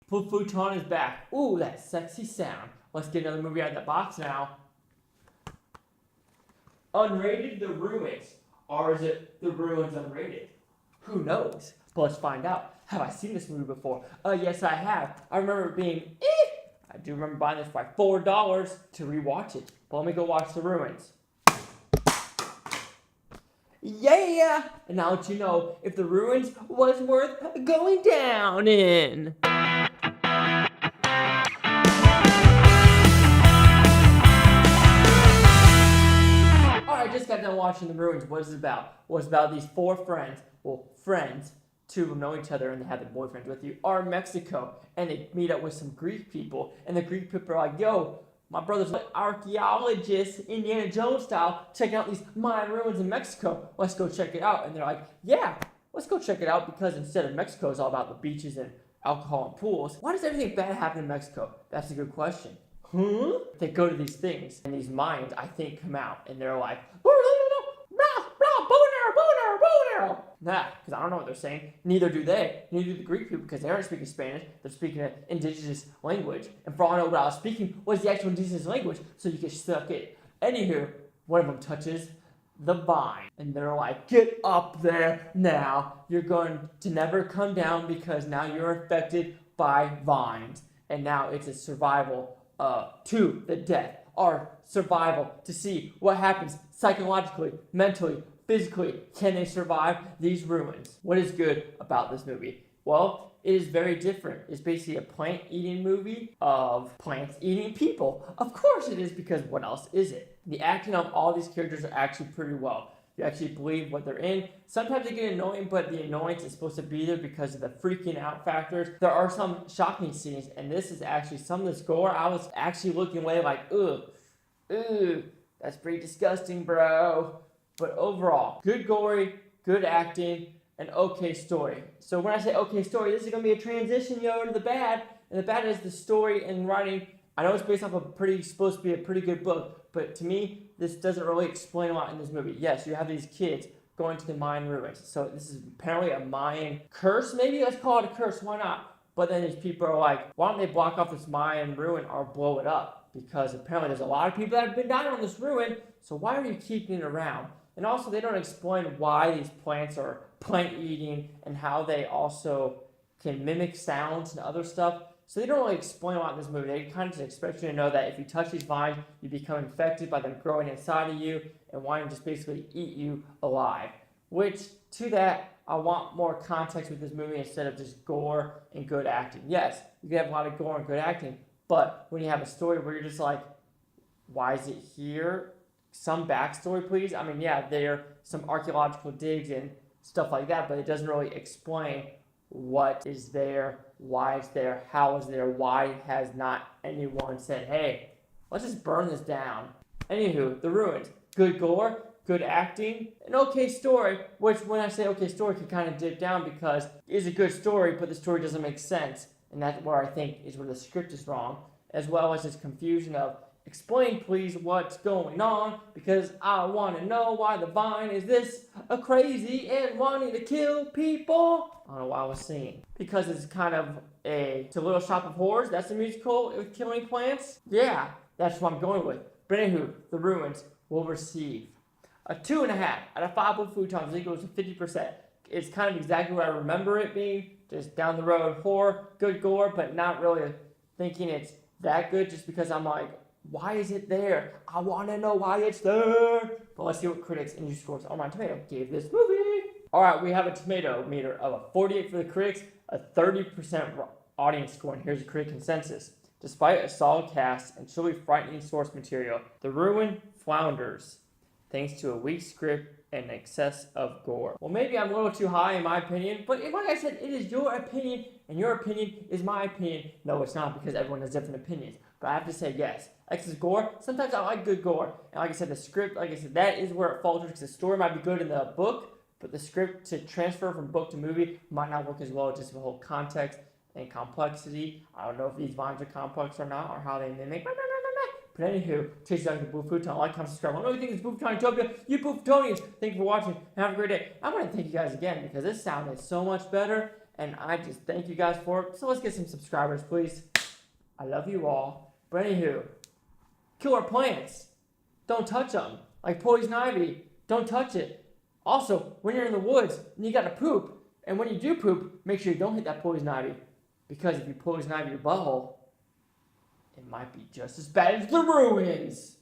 Futon is back. Ooh, that sexy sound. Let's get another movie out of the box now. Unrated The Ruins. Or is it The Ruins Unrated? Who knows? But let's find out. Have I seen this movie before? Yes, I have. I remember it being I do remember buying this for $4 to rewatch it. But let me go watch The Ruins. Yeah! And now that you know if The Ruins was worth going down in. Alright, just got done watching The Ruins. What is it about? Well, it's about these four friends. Well, friends. Two of them know each other and they have their boyfriends with you. Are in Mexico. And they meet up with some Greek people. And the Greek people are like, yo, my brother's an archaeologist, Indiana Jones style, checking out these Mayan ruins in Mexico. Let's go check it out. And they're like, yeah, let's go check it out because instead of Mexico is all about the beaches and alcohol and pools. Why does everything bad happen in Mexico? That's a good question. They go to these things and these Mayans, I think, come out and they're like, nah, because I don't know what they're saying. Neither do they. Neither do the Greek people because they aren't speaking Spanish. They're speaking an indigenous language. And for all I know, what I was speaking was the actual indigenous language, so you get stuck it. Anywho, one of them touches the vine. And they're like, get up there now. You're going to never come down because now you're affected by vines. And now it's a survival to the death. Or survival to see what happens psychologically, mentally, physically. Can they survive these ruins? What is good about this movie? Well, it is very different. It's basically a plant-eating movie of plants eating people. Of course it is, because what else is it? The acting of all these characters are actually pretty well. You actually believe what they're in. Sometimes they get annoying, but the annoyance is supposed to be there because of the freaking out factors. There are some shocking scenes, and this is actually some of the gore. I was actually looking away like, ugh, that's pretty disgusting, bro. But overall, good gory, good acting, an okay story. So when I say okay story, this is going to be a transition, to the bad. And the bad is the story and writing. I know it's based off supposed to be a pretty good book, but to me, this doesn't really explain a lot in this movie. Yes, you have these kids going to the Mayan ruins. So this is apparently a Mayan curse, maybe? Let's call it a curse, why not? But then these people are like, why don't they block off this Mayan ruin or blow it up? Because apparently there's a lot of people that have been dying on this ruin, so why are you keeping it around? And also, they don't explain why these plants are plant-eating and how they also can mimic sounds and other stuff. So they don't really explain a lot in this movie. They kind of just expect you to know that if you touch these vines, you become infected by them growing inside of you and wanting to just basically eat you alive. Which, to that, I want more context with this movie instead of just gore and good acting. Yes, you can have a lot of gore and good acting, but when you have a story where you're just like, why is it here? Some backstory, please. I mean, yeah, there are some archaeological digs and stuff like that, but it doesn't really explain what is there, why it's there, how it's there, why has not anyone said, hey, let's just burn this down. Anywho, The Ruins. Good gore, good acting, an okay story, which when I say okay story can kind of dip down because it is a good story, but the story doesn't make sense. And that's where I think is where the script is wrong, as well as this confusion of, explain please what's going on because I want to know why the vine is this crazy and wanting to kill people. I don't know why I was singing. Because it's kind of it's a Little Shop of Horrors. That's a musical with killing plants. Yeah, that's what I'm going with. But anywho, The Ruins will receive a 2.5 out of 5 blue futons equals to 50%. It's kind of exactly what I remember it being. Just down the road horror, good gore, but not really thinking it's that good just because I'm like, why is it there? I want to know why it's there. But let's see what critics and user scores on Rotten Tomato gave this movie. Alright, we have a tomato meter of a 48 for the critics, a 30% audience score, and here's the critic consensus. Despite a solid cast and truly frightening source material, The Ruin flounders thanks to a weak script and excess of gore. Well, maybe I'm a little too high in my opinion, but like I said, it is your opinion, and your opinion is my opinion. No, it's not, because everyone has different opinions. But I have to say, yes, excess gore. Sometimes I like good gore. And like I said, the script, like I said, that is where it falters, because the story might be good in the book, but the script to transfer from book to movie might not work as well, just the whole context and complexity. I don't know if these vines are complex or not, or how they mimic. But anywho, chase down the Blue Futon. Like, comment, subscribe. I know you think it's Blue Futon Utopia. You Blue Futonians, thank you for watching. Have a great day. I want to thank you guys again because this sound is so much better. and I just thank you guys for it. So let's get some subscribers, please. I love you all. But anywho, kill our plants. Don't touch them. Like poison ivy, don't touch it. Also, when you're in the woods and you gotta poop, and when you do poop, make sure you don't hit that poison ivy. Because if you poison ivy your butthole, it might be just as bad as the ruins.